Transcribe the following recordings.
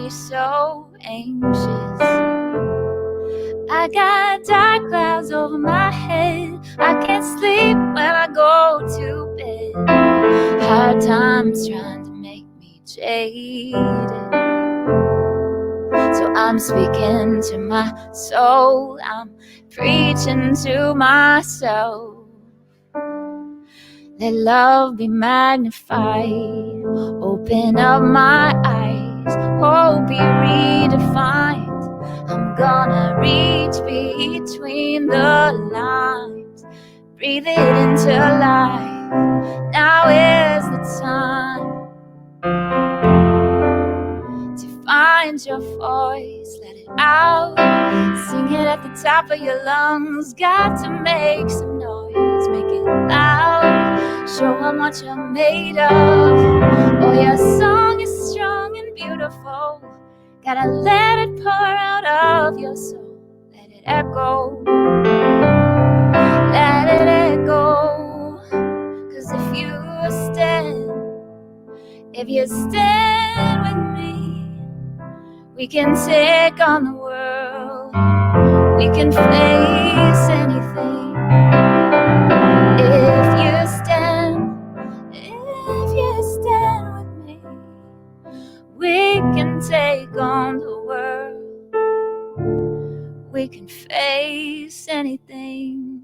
me so anxious. I got dark clouds over my head. I can't sleep when I go to bed. Hard times trying to make me jaded. So I'm speaking to my soul. I'm preaching to myself. Let love be magnified. Open up my eyes. Hope be redefined. I'm gonna reach between the lines. Breathe it into life. Now is the time to find your voice. Let it out. Sing it at the top of your lungs. Got to make some noise. Make it loud. Show them what you're made of. Oh, your song is strong and beautiful. Gotta let it pour out of your soul. Let it echo. Let it echo. 'Cause if you stand with me, we can take on the world. We can face anything. If you stand with me, we can take on the world. We can face anything.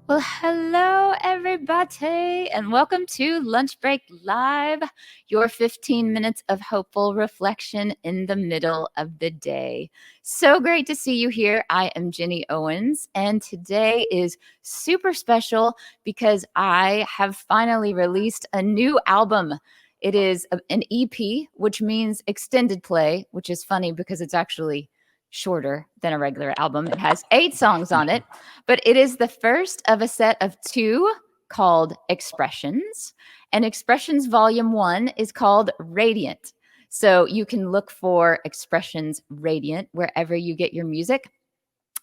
Well, hello everybody, and welcome to Lunch Break Live, your 15 minutes of hopeful reflection in the middle of the day. So great to see you here. I am Jenny Owens, and today is super special because I have finally released a new album. It is an EP, which means extended play, which is funny because it's actually shorter than a regular album. It has 8 songs on it, but it is the first of a set of 2 called Expressions. And Expressions Volume 1 is called Radiant. So you can look for Expressions Radiant wherever you get your music.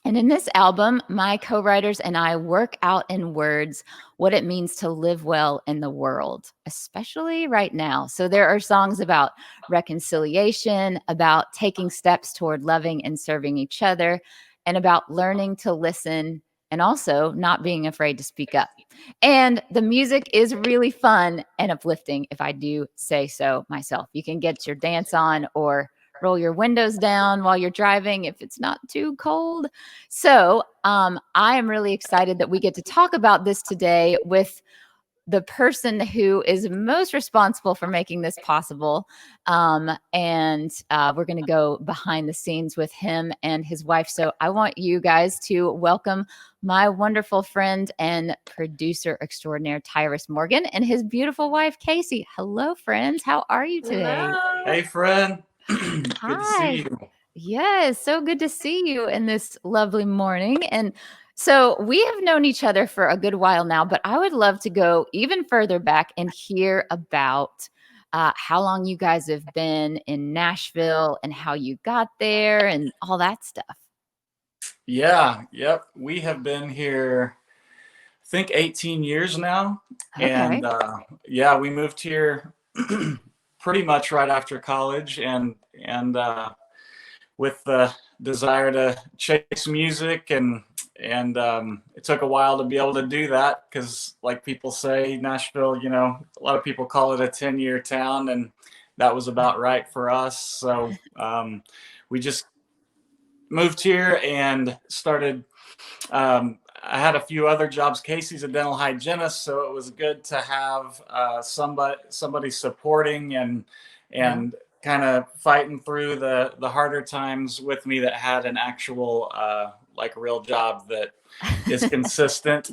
And in this album, my co-writers and I work out in words what it means to live well in the world, especially right now. So there are songs about reconciliation, about taking steps toward loving and serving each other, and about learning to listen and also not being afraid to speak up. And the music is really fun and uplifting, if I do say so myself. You can get your dance on or roll your windows down while you're driving if it's not too cold. So I am really excited that we get to talk about this today with the person who is most responsible for making this possible. And we're going to go behind the scenes with him and his wife. So I want you guys to welcome my wonderful friend and producer extraordinaire, Tyrus Morgan, and his beautiful wife, Casey. Hello, friends. How are you today? Hello. Hey, friend. Good to see you. Yes, so good to see you in this lovely morning. And so we have known each other for a good while now, but I would love to go even further back and hear about how long you guys have been in Nashville and how you got there and all that stuff. Yeah, yep. We have been here, I think 18 years now. Okay. And yeah, we moved here pretty much right after college and with the desire to chase music and it took a while to be able to do that because like people say, Nashville, a lot of people call it a 10-year town, and that was about right for us. So we just moved here and started. I had a few other jobs. Casey's a dental hygienist, so it was good to have somebody supporting and kind of fighting through the harder times with me that had an actual like real job that is consistent.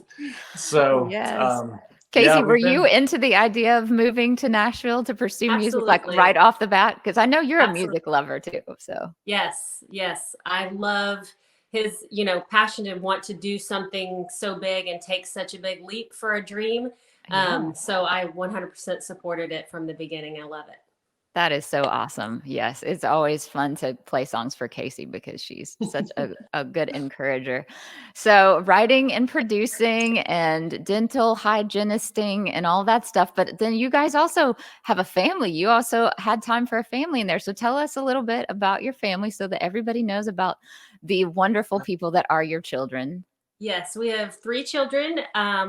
So yes. Casey, were you into the idea of moving to Nashville to pursue music like right off the bat? Because I know you're a music lover too. So yes, I love his, passion and want to do something so big and take such a big leap for a dream. So I 100% supported it from the beginning. I love it. That is so awesome. Yes, it's always fun to play songs for Casey because she's such a good encourager. So, writing and producing and dental hygienisting and all that stuff. But then you guys also have a family. You also had time for a family in there. So, tell us a little bit about your family so that everybody knows about the wonderful people that are your children. Yes, we have 3 children.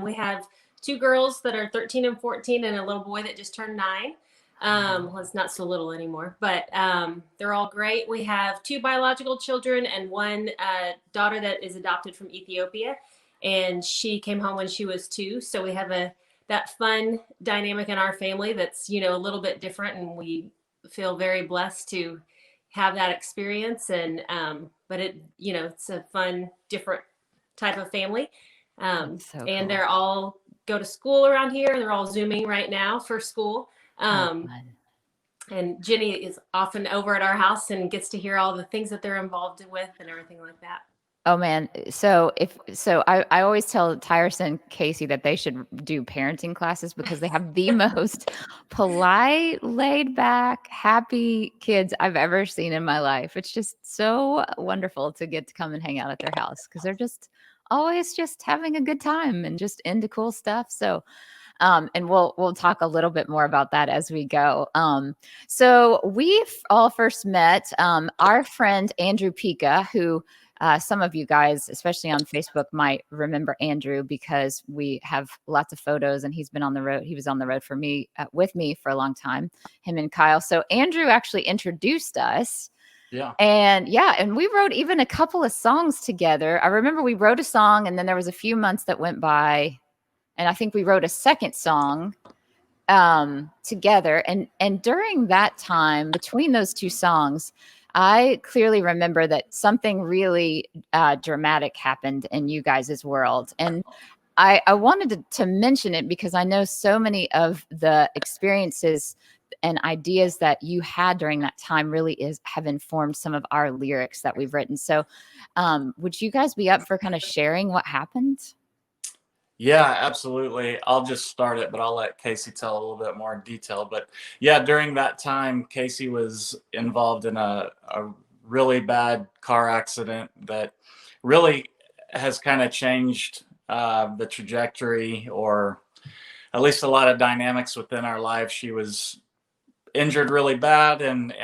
We have 2 girls that are 13 and 14, and a little boy that just turned 9. Well, it's not so little anymore, but they're all great. We have 2 biological children and one daughter that is adopted from Ethiopia, and she came home when she was 2. So we have that fun dynamic in our family that's a little bit different, and we feel very blessed to have that experience. And but it's a fun, different type of family. So And cool. they're all go to school around here. They're all Zooming right now for school. And Jenny is often over at our house and gets to hear all the things that they're involved with and everything like that. Oh man. I always tell Tyrus and Casey that they should do parenting classes because they have the most polite, laid back, happy kids I've ever seen in my life. It's just so wonderful to get to come and hang out at their house because they're just always just having a good time and just into cool stuff. So and we'll talk a little bit more about that as we go. So we all first met our friend Andrew Pika, who some of you guys, especially on Facebook, might remember Andrew because we have lots of photos and he's been on the road. He was on the road for me with me for a long time, him and Kyle. So Andrew actually introduced us. Yeah. And we wrote even a couple of songs together. I remember we wrote a song and then there was a few months that went by and I think we wrote a second song together. And during that time, between those 2 songs, I clearly remember that something really dramatic happened in you guys' world. And I wanted to mention it because I know so many of the experiences and ideas that you had during that time really have informed some of our lyrics that we've written. So would you guys be up for kind of sharing what happened? Yeah, absolutely. I'll just start it, but I'll let Casey tell a little bit more detail. But yeah, during that time, Casey was involved in a really bad car accident that really has kind of changed the trajectory, or at least a lot of dynamics within our lives. She was injured really bad, and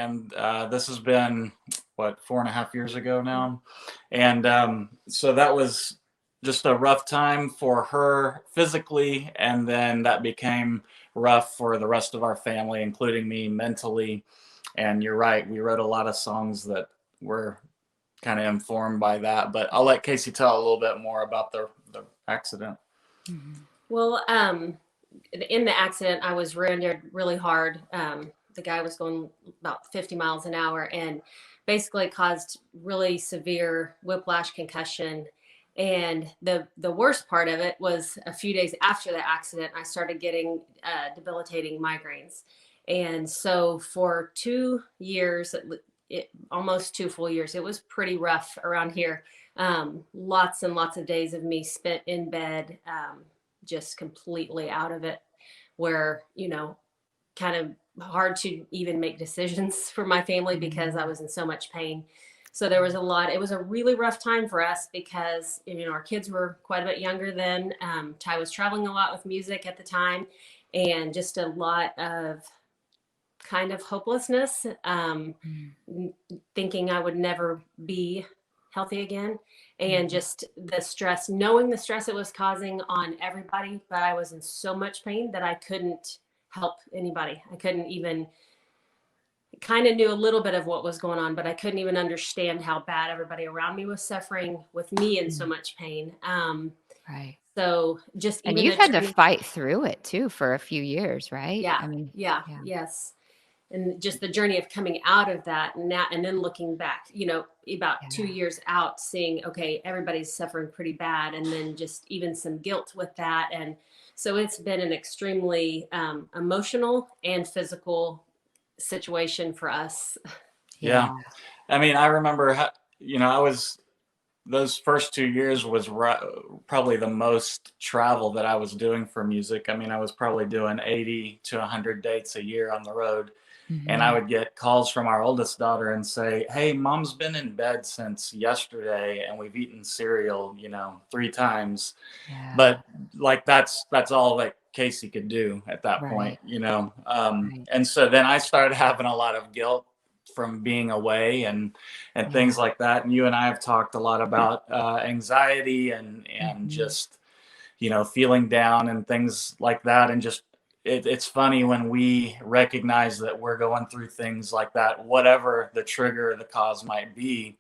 this has been what, 4.5 years ago now, and so that was just a rough time for her physically, and then that became rough for the rest of our family, including me mentally. And you're right, we wrote a lot of songs that were kind of informed by that, but I'll let Casey tell a little bit more about the accident. Well, in the accident, I was rear-ended really hard. The guy was going about 50 miles an hour and basically caused really severe whiplash, concussion. And the worst part of it was a few days after the accident, I started getting debilitating migraines. And so for 2 years, almost 2 full years, it was pretty rough around here. Lots and lots of days of me spent in bed, just completely out of it, where, kind of hard to even make decisions for my family because I was in so much pain. So there was it was a really rough time for us because, our kids were quite a bit younger then. Ty was traveling a lot with music at the time, and just a lot of kind of hopelessness, thinking I would never be healthy again. And just the stress, knowing the stress it was causing on everybody, but I was in so much pain that I couldn't help anybody. I couldn't even, kind of knew a little bit of what was going on, but I couldn't even understand how bad everybody around me was suffering with me in so much pain. Right. So just, and you had to fight through it too for a few years, right? Yeah. Yes. And just the journey of coming out of that and then looking back, about 2 years out, seeing, okay, everybody's suffering pretty bad. And then just even some guilt with that. And so it's been an extremely emotional and physical situation for us. Yeah. I mean, I remember, those first 2 years was probably the most travel that I was doing for music. I mean, I was probably doing 80 to 100 dates a year on the road. And I Mhm. would get calls from our oldest daughter and say, "Hey, mom's been in bed since yesterday and we've eaten cereal, 3 times." Yeah. But like that's all that Casey could do at that Right. point. Right. And so then I started having a lot of guilt from being away and Yeah. things like that. And you and I have talked a lot about anxiety and Mhm. just feeling down and things like that. And just it's funny when we recognize that we're going through things like that, whatever the trigger or the cause might be,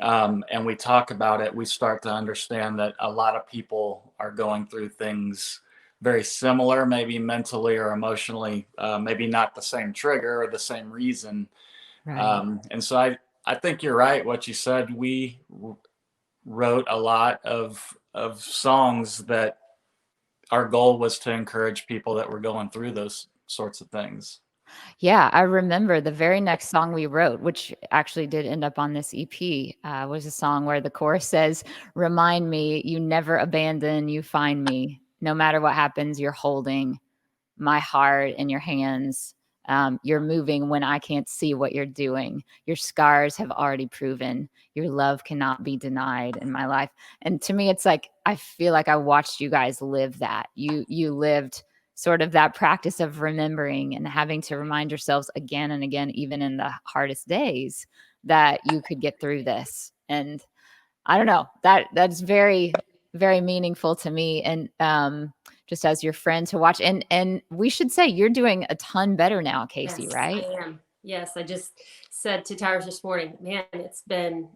and we talk about it, we start to understand that a lot of people are going through things very similar, maybe mentally or emotionally, maybe not the same trigger or the same reason. Right. And so I think you're right. What you said, we wrote a lot of songs that our goal was to encourage people that were going through those sorts of things. Yeah, I remember the very next song we wrote, which actually did end up on this EP, was a song where the chorus says, "Remind me you never abandon, you find me. No matter what happens, you're holding my heart in your hands. You're moving when I can't see what you're doing. Your scars have already proven your love cannot be denied in my life." And to me, it's like I feel like I watched you guys live that. You lived sort of that practice of remembering and having to remind yourselves again and again, even in the hardest days, that you could get through this. And I don't know, that's very, very meaningful to me, and, just as your friend to watch, and we should say you're doing a ton better now, Casey, Yes, I right? am. Yes, I just said to Towers this morning, man, it's been,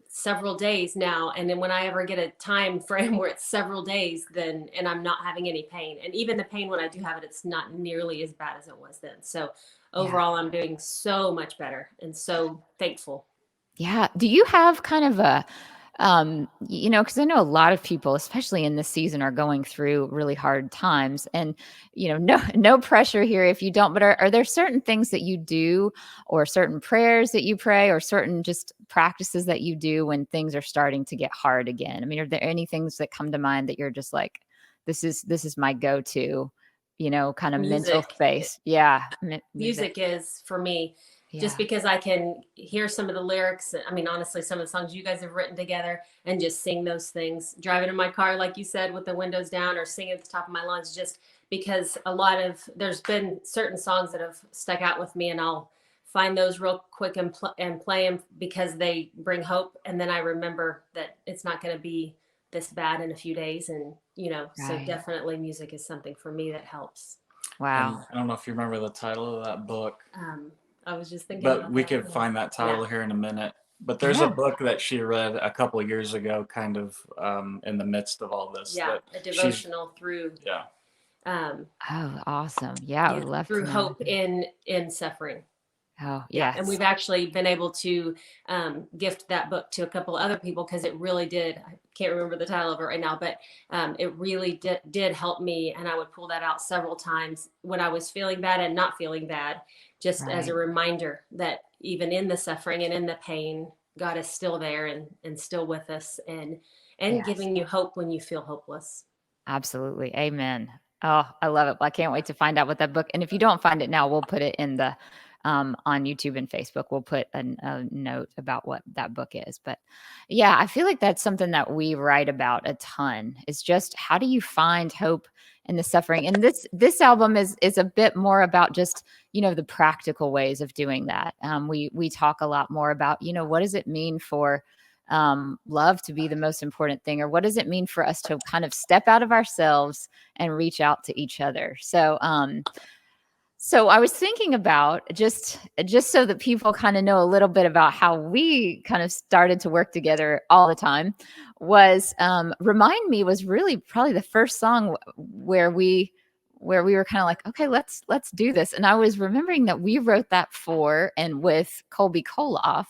several days now. And then when I ever get a time frame where it's several days, then, and I'm not having any pain. And even the pain when I do have it, it's not nearly as bad as it was then. So Yeah. overall, I'm doing so much better and so thankful. Yeah. Do you have kind of a, because I know a lot of people, especially in this season, are going through really hard times, and no, no pressure here if you don't. But are there certain things that you do, or certain prayers that you pray, or certain just practices that you do when things are starting to get hard again? I mean, are there any things that come to mind that you're just like, this is my go-to, kind of mental Music. space? Yeah, music. Music is for me, just Yeah, because I can hear some of the lyrics. I mean, honestly, some of the songs you guys have written together and just sing those things, driving in my car, like you said, with the windows down or singing at the top of my lungs, just because there's been certain songs that have stuck out with me, and I'll find those real quick and play them because they bring hope. And then I remember that it's not going to be this bad in a few days. And, so right. definitely music is something for me that helps. And Wow. I don't know if you remember the title of that book, Um, I was just thinking but about we that. could find that Yeah. title here in a minute. But there's a Yeah. book that she read a couple of years ago, kind of in the midst of all this. Yeah. That A she's devotional through, yeah. um, Oh, awesome. Yeah, I yeah, would love to through know. hope in suffering. Oh, Yeah. And yes. we've actually been able to gift that book to a couple other people because it really did. I can't remember the title of it right now, but it really did help me. And I would pull that out several times when I was feeling bad and not feeling bad, just as a Right. reminder that even in the suffering and in the pain, God is still there and still with us, and Yes. giving you hope when you feel hopeless. Absolutely. Amen. Oh, I love it. Well, I can't wait to find out what that book. And if you don't find it now, we'll put it in the on YouTube and Facebook. We'll put a note about what that book is. But yeah, I feel like that's something that we write about a ton. Is just how do you find hope in the suffering? And this album is a bit more about just the practical ways of doing that. We talk a lot more about what does it mean for love to be the most important thing, or what does it mean for us to kind of step out of ourselves and reach out to each other. So I was thinking about just so that people kind of know a little bit about how we kind of started to work together all the time, was Remind Me was really probably the first song where we were kind of like, okay, let's do this. And I was remembering that we wrote that for and with Colby Koloff.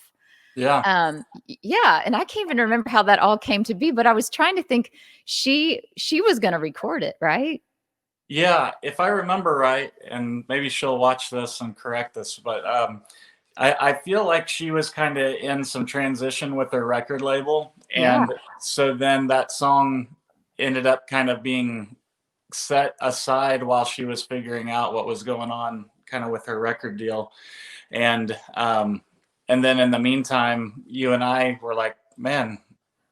Yeah. Yeah, and I can't even remember how that all came to be, but I was trying to think, she was gonna record it, right? Yeah, if I remember right, and maybe she'll watch this and correct this, but I feel like she was kind of in some transition with her record label. Yeah, And so then that song ended up kind of being set aside while she was figuring out what was going on kind of with her record deal. And then in the meantime, you and I were like, man,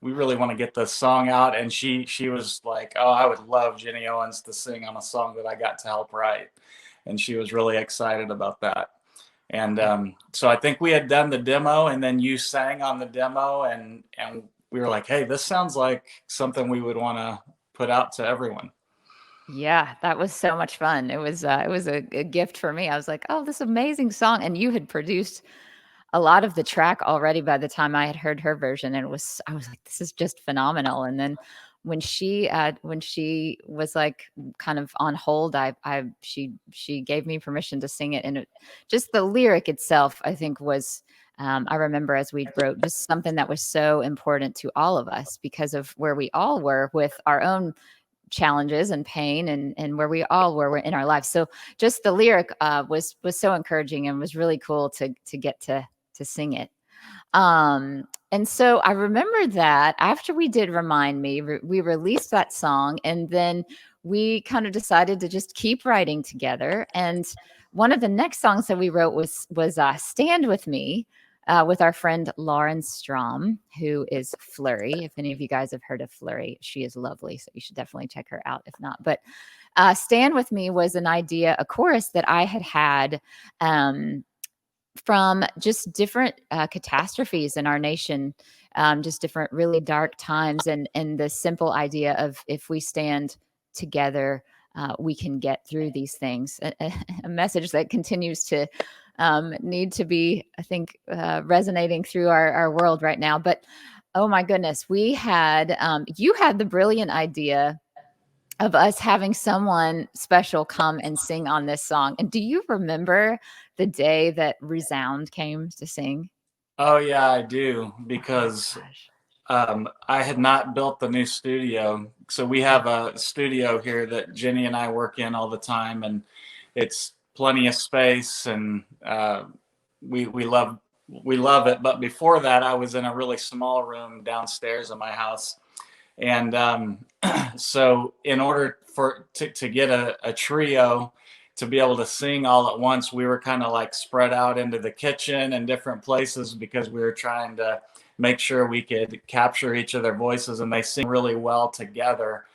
we really want to get this song out. And she was like, oh, I would love Jenny Owens to sing on a song that I got to help write. And she was really excited about that. And so I think we had done the demo, and then you sang on the demo, and we were like, hey, this sounds like something we would want to put out to everyone. Yeah, that was so much fun. It was a gift for me. I was like, oh, this amazing song. And you had produced a lot of the track already by the time I had heard her version. And I was like, this is just phenomenal. And then when she was like kind of on hold, she gave me permission to sing it. And just the lyric itself, I think was, I remember as we wrote, just something that was so important to all of us because of where we all were with our own challenges and pain and where we all were in our lives. So just the lyric was so encouraging and was really cool to get to sing it. And so I remember that after we did Remind Me, we released that song, and then we kind of decided to just keep writing together. And one of the next songs that we wrote was Stand With Me, with our friend Lauren Strom, who is Flurry. If any of you guys have heard of Flurry, she is lovely. So you should definitely check her out if not. But Stand With Me was an idea, a chorus that I had from just different catastrophes in our nation, just different really dark times. And the simple idea of if we stand together, we can get through these things. A message that continues to need to be, I think, resonating through our world right now. But oh my goodness, we had you had the brilliant idea of us having someone special come and sing on this song. And do you remember the day that Resound came to sing? Oh yeah, I do, because I had not built the new studio. So we have a studio here that Jenny and I work in all the time, and it's plenty of space, and we love it. But before that, I was in a really small room downstairs in my house, and so in order to get a trio to be able to sing all at once, we were kind of like spread out into the kitchen and different places because we were trying to make sure we could capture each of their voices, and they sing really well together.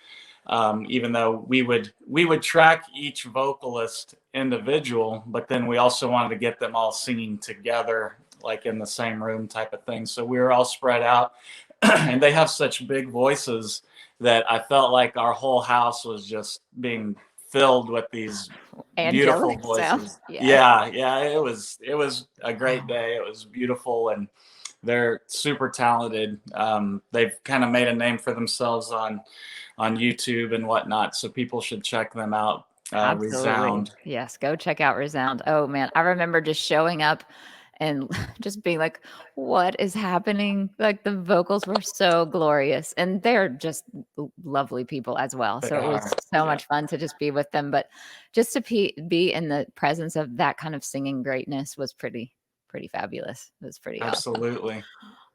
Even though we would track each vocalist individual, but then we also wanted to get them all singing together, like in the same room type of thing. So we were all spread out, and they have such big voices that I felt like our whole house was just being filled with these beautiful voices. Yeah. It was a great day. It was beautiful, and they're super talented. They've kind of made a name for themselves on YouTube and whatnot, so people should check them out. Resound. Yes, go check out Resound. Oh man, I remember just showing up and just being like, what is happening? Like the vocals were so glorious, and they're just lovely people as well. So it was so much fun to just be with them, but just to be in the presence of that kind of singing greatness was pretty fabulous. It was pretty absolutely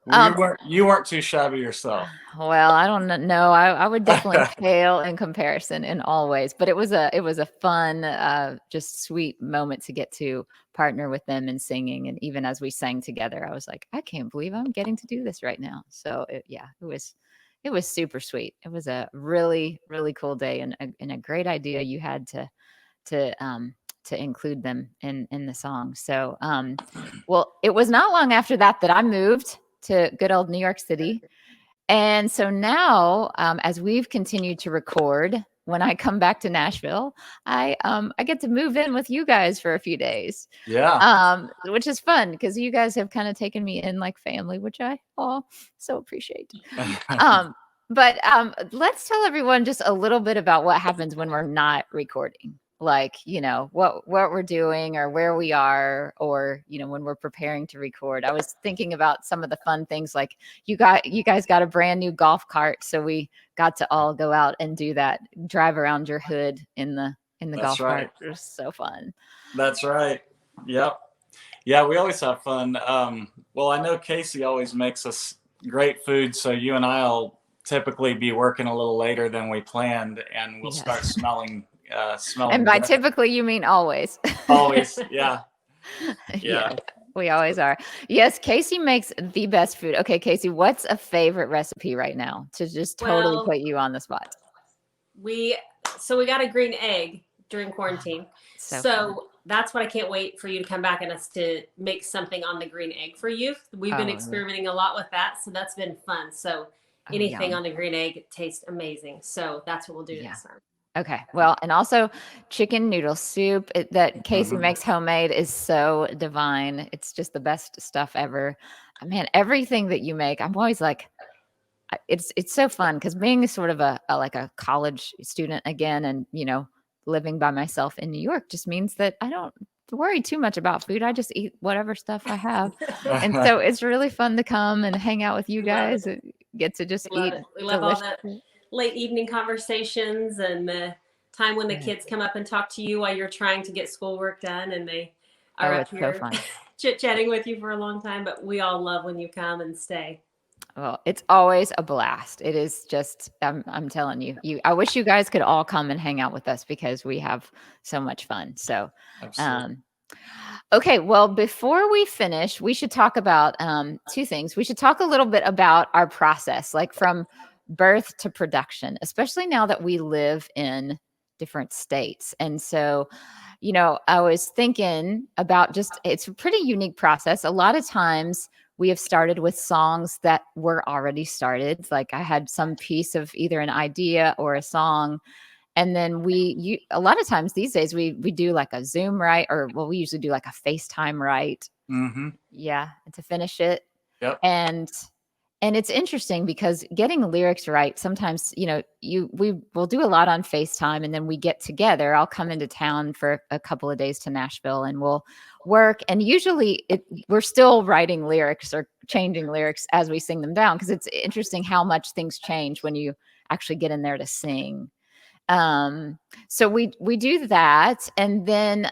awesome. You weren't too shabby yourself. Well, I don't know. I would definitely pale in comparison in all ways, but it was a fun, just sweet moment to get to partner with them in singing. And even as we sang together, I was like, I can't believe I'm getting to do this right now. So it was super sweet. It was a really, really cool day, and a great idea you had to include them in the song. So, well, it was not long after that I moved to good old New York City. And so now, as we've continued to record, when I come back to Nashville, I get to move in with you guys for a few days. Yeah. Which is fun because you guys have kind of taken me in like family, which I so appreciate. But let's tell everyone just a little bit about what happens when we're not recording. Like, what we're doing or where we are, or, when we're preparing to record. I was thinking about some of the fun things, like you guys got a brand new golf cart. So we got to all go out and do that, drive around your hood in the golf cart. It was so fun. That's right. Yep. Yeah, we always have fun. Well, I know Casey always makes us great food. So you and I'll typically be working a little later than we planned, and we'll start smelling smelling And by good. typically, you mean always. Always, yeah. Yes, we always are. Yes, Casey makes the best food. Okay, Casey, what's a favorite recipe right now to just totally Well, put you on the spot? we got a green egg during quarantine. So fun. So that's what I can't wait for you to come back and us to make something on the green egg for you. We've been Oh, yeah. experimenting a lot with that, so that's been fun. So Oh, anything yum. on the green egg tastes amazing. So that's what we'll do Yeah. next time. Okay. Well, and also chicken noodle soup that Casey Mhm. makes homemade is so divine. It's just the best stuff ever. Man, everything that you make, I'm always like, it's so fun because being sort of a like a college student again, and living by myself in New York just means that I don't worry too much about food. I just eat whatever stuff I have, and so it's really fun to come and hang out with you We love guys. And get to just We love eat it. We love all delicious. the late evening conversations and the time when the kids come up and talk to you while you're trying to get schoolwork done and they are Oh, up it's so here fun. chit-chatting with you for a long time. But we all love when you come and stay. Well, it's always a blast. It is just, I'm telling you, I wish you guys could all come and hang out with us because we have so much fun. So, Absolutely. okay. Well, before we finish, we should talk about two things. We should talk a little bit about our process, like from birth to production, especially now that we live in different states. And so, I was thinking about it's a pretty unique process. A lot of times we have started with songs that were already started. Like I had some piece of either an idea or a song. And then a lot of times these days we do like a Zoom write, or well, we usually do like a FaceTime write. Mm-hmm. Yeah. To finish it. Yep. And it's interesting because getting lyrics right, sometimes, we will do a lot on FaceTime and then we get together. I'll come into town for a couple of days to Nashville and we'll work. And usually we're still writing lyrics or changing lyrics as we sing them down because it's interesting how much things change when you actually get in there to sing. So we do that, and then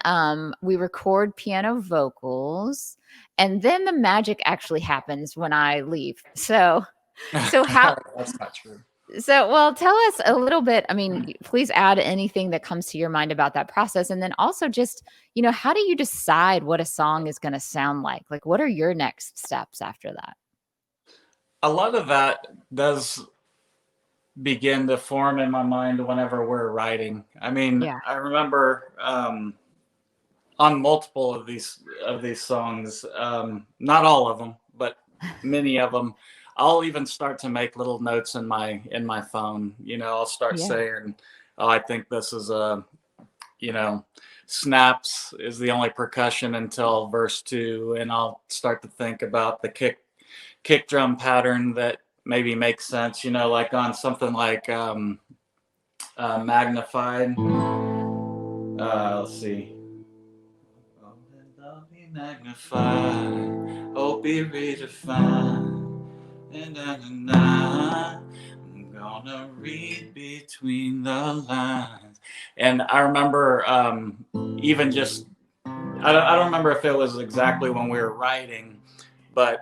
we record piano vocals, and then the magic actually happens when I leave. So how That's not true. well, tell us a little bit. I mean, please add anything that comes to your mind about that process, and then also just how do you decide what a song is going to sound like? Like, what are your next steps after that? A lot of that does begin to form in my mind whenever we're writing. I mean, Yeah. I remember on multiple of these songs, not all of them, but many of them, I'll even start to make little notes in my phone. I'll start Yeah. saying, "Oh, I think this is a," snaps is the only percussion until verse 2, and I'll start to think about the kick drum pattern that maybe makes sense, like on something like Magnified. Let's see. Oh, let love be magnified, oh, be redefined, and I'm gonna read between the lines. And I remember even just, I don't remember if it was exactly when we were writing, but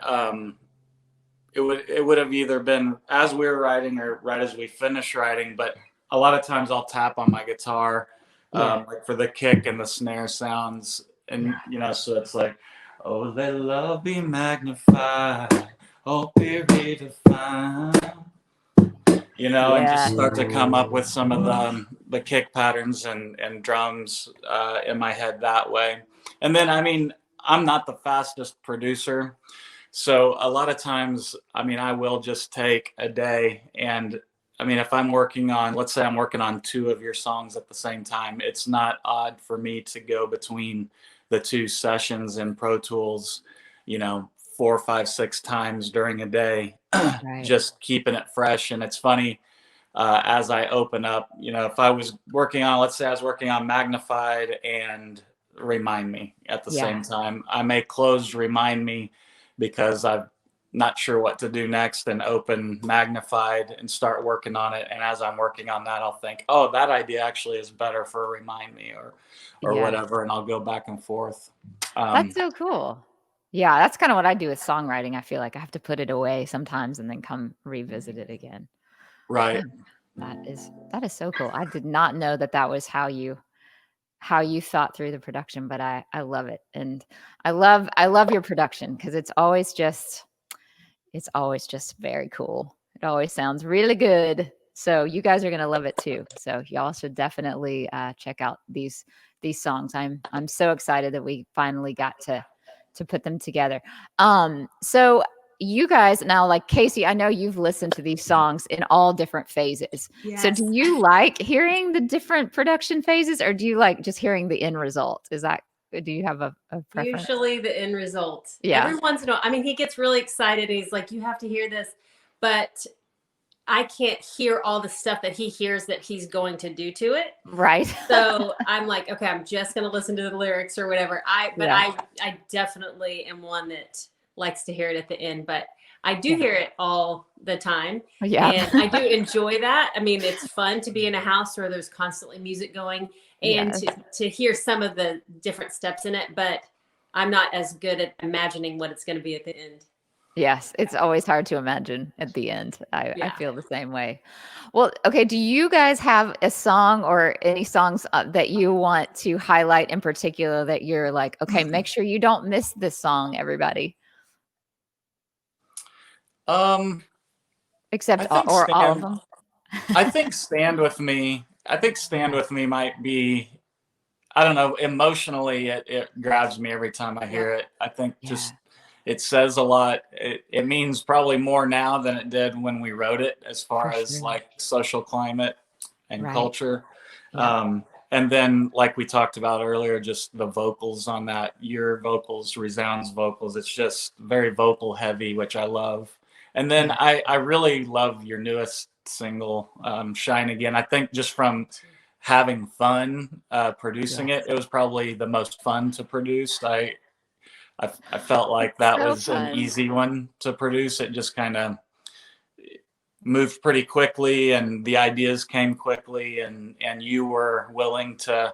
it would have either been as we were writing or right as we finished writing. But a lot of times I'll tap on my guitar, like for the kick and the snare sounds, and so it's like, oh, let love be magnified, oh, be redefined, and just start to come up with some of the kick patterns and drums in my head that way. And then, I mean, I'm not the fastest producer. So a lot of times, I mean, I will just take a day, and I mean, if I'm working on, let's say I'm working on 2 of your songs at the same time, it's not odd for me to go between the 2 sessions in Pro Tools, 4, 5, 6 times during a day, Right. just keeping it fresh. And it's funny, as I open up, if I was working on, let's say I was working on Magnified and Remind Me at the same time, I may close Remind Me because I'm not sure what to do next, and open Magnified and start working on it. And as I'm working on that, I'll think, oh, that idea actually is better for Remind Me or whatever. And I'll go back and forth. That's so cool. Yeah, that's kind of what I do with songwriting. I feel like I have to put it away sometimes and then come revisit it again. Right. That is so cool. I did not know that that was how you thought through the production, but I love it. And I love your production because it's always just very cool. It always sounds really good. So you guys are gonna love it too. So y'all should definitely check out these songs. I'm so excited that we finally got to put them together. So you guys now, like Casey, I know you've listened to these songs in all different phases. So do Yes. you like hearing the different production phases, or do you like just hearing the end result? Do you have a preference? Usually the end result. Yeah. Every once in a while, I mean, he gets really excited. And he's like, "You have to hear this," but I can't hear all the stuff that he hears that he's going to do to it. Right. So I'm like, okay, I'm just going to listen to the lyrics or whatever. Yeah. I definitely am one that likes to hear it at the end, but I do hear it all the time. Yeah. And I do enjoy that. I mean, it's fun to be in a house where there's constantly music going and Yes. to hear some of the different steps in it, but I'm not as good at imagining what it's going to be at the end. Yes, it's always hard to imagine at the end. I Yeah. feel the same way. Well, okay, do you guys have a song or any songs that you want to highlight in particular that you're like, okay, make sure you don't miss this song, everybody, except I think or all of Stand. them? I think Stand With Me. I think Stand With Me might be. I don't know. Emotionally, it grabs me every time I hear it. I think just it says a lot. It means probably more now than it did when we wrote it, as far For as sure. like social climate and Right. culture. Yeah. And then, like we talked about earlier, just the vocals on that. Your vocals, Resound's vocals. It's just very vocal heavy, which I love. And then I really love your newest single, Shine Again. I think just from having fun producing Yes. it was probably the most fun to produce. I felt like that So was an fun. easy one to produce. It just kind of moved pretty quickly and the ideas came quickly, and you were willing to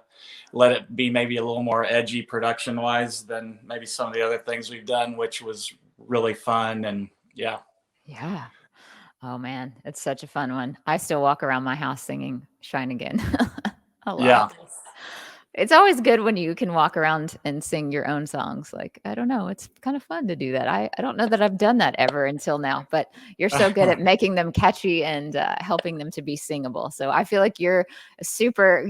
let it be maybe a little more edgy production wise than maybe some of the other things we've done, which was really fun. And yeah. Yeah. Oh man, it's such a fun one. I still walk around my house singing Shine Again a lot. Yeah. It's always good when you can walk around and sing your own songs. Like, I don't know, it's kind of fun to do that. I don't know that I've done that ever until now, but you're so good at making them catchy and helping them to be singable. So I feel like you're super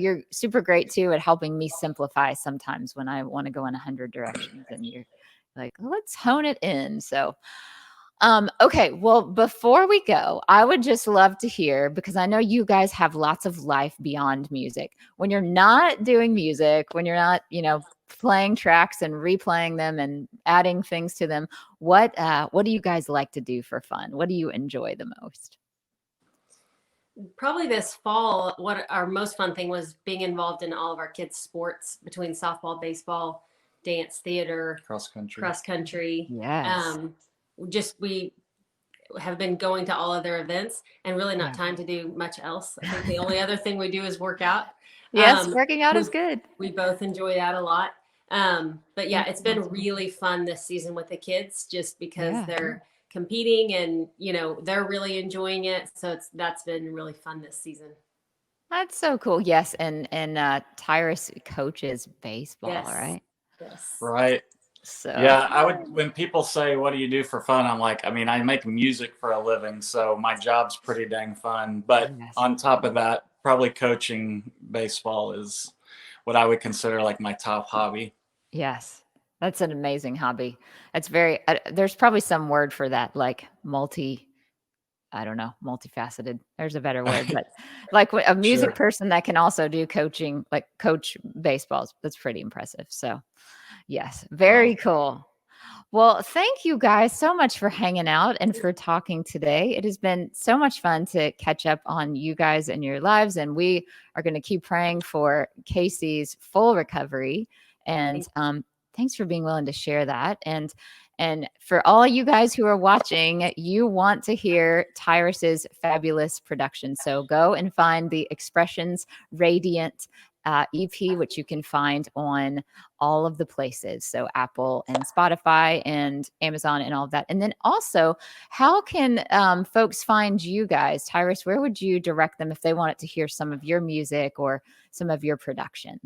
great too at helping me simplify sometimes when I want to go in 100 directions and you're like, let's hone it in. So okay, well, before we go, I would just love to hear, because I know you guys have lots of life beyond music. When you're not doing music, when you're not, playing tracks and replaying them and adding things to them, what do you guys like to do for fun? What do you enjoy the most? Probably this fall, what our most fun thing was being involved in all of our kids' sports, between softball, baseball, dance, theater, Cross country. Yes. We have been going to all of their events and really not Yeah. time to do much else. I think the only other thing we do is work out. Yes, working out is good. We both enjoy that a lot. But yeah, it's been Awesome. really fun this season with the kids, just because Yeah. they're competing and they're really enjoying it. So that's been really fun this season. That's so cool. Yes, and Tyrus coaches baseball, Yes. right? Yes. Right. So Yeah, when people say, what do you do for fun? I'm like, I mean, I make music for a living, so my job's pretty dang fun. But Yes. on top of that, probably coaching baseball is what I would consider like my top hobby. Yes. That's an amazing hobby. It's very there's probably some word for that, like I don't know, multifaceted. There's a better word, but like a music Sure. person that can also do coaching, like coach baseballs. That's pretty impressive. So, yes, very cool. Well, thank you guys so much for hanging out and for talking today. It has been so much fun to catch up on you guys and your lives. And we are going to keep praying for Casey's full recovery. And thanks for being willing to share that. And for all you guys who are watching, you want to hear Tyrus's fabulous production. So go and find the Expressions Radiant EP, which you can find on all of the places. So Apple and Spotify and Amazon and all of that. And then also, how can folks find you guys? Tyrus, where would you direct them if they wanted to hear some of your music or some of your production?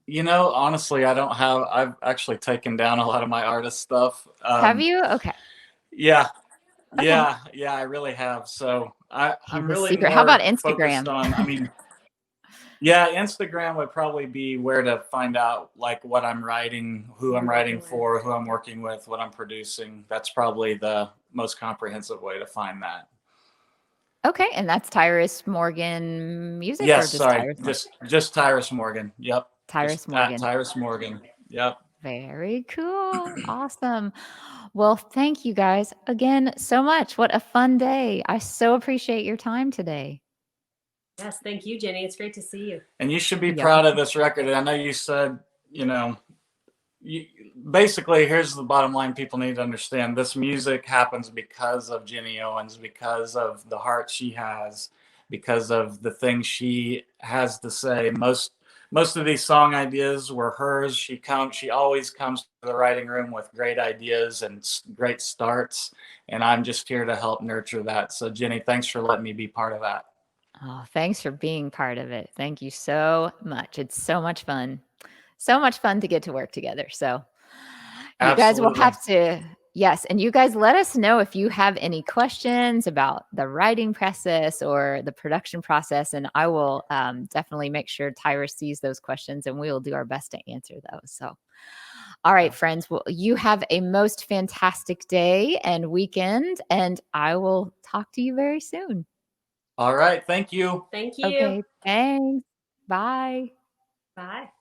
Honestly, I've actually taken down a lot of my artist stuff. Have you? Okay. Yeah. Okay. Yeah, I really have. So I'm The really secret. How about more focused Instagram? yeah, Instagram would probably be where to find out like what I'm writing, who I'm writing for, who I'm working with, what I'm producing. That's probably the most comprehensive way to find that. Okay, and that's Tyrus Morgan Music, or Yes, just sorry, Tyrus Morgan? just Tyrus Morgan. Yep, Tyrus just at Morgan. Tyrus Morgan. Yep. Very cool. Awesome. Well, thank you guys again so much. What a fun day. I so appreciate your time today. Yes, thank you, Jenny. It's great to see you. And you should be Yeah. proud of this record. I know you said, basically, here's the bottom line people need to understand. This music happens because of Jenny Owens, because of the heart she has, because of the things she has to say. Most of these song ideas were hers. She always comes to the writing room with great ideas and great starts, and I'm just here to help nurture that. So Jenny, thanks for letting me be part of that. Oh, thanks for being part of it. Thank you so much. It's so much fun. So much fun to get to work together. So you guys will have to, yes. And you guys let us know if you have any questions about the writing process or the production process. And I will definitely make sure Tyrus sees those questions and we will do our best to answer those. So, all right, friends, well, you have a most fantastic day and weekend, and I will talk to you very soon. All right. Thank you. Thank you. Okay, thanks. Bye. Bye.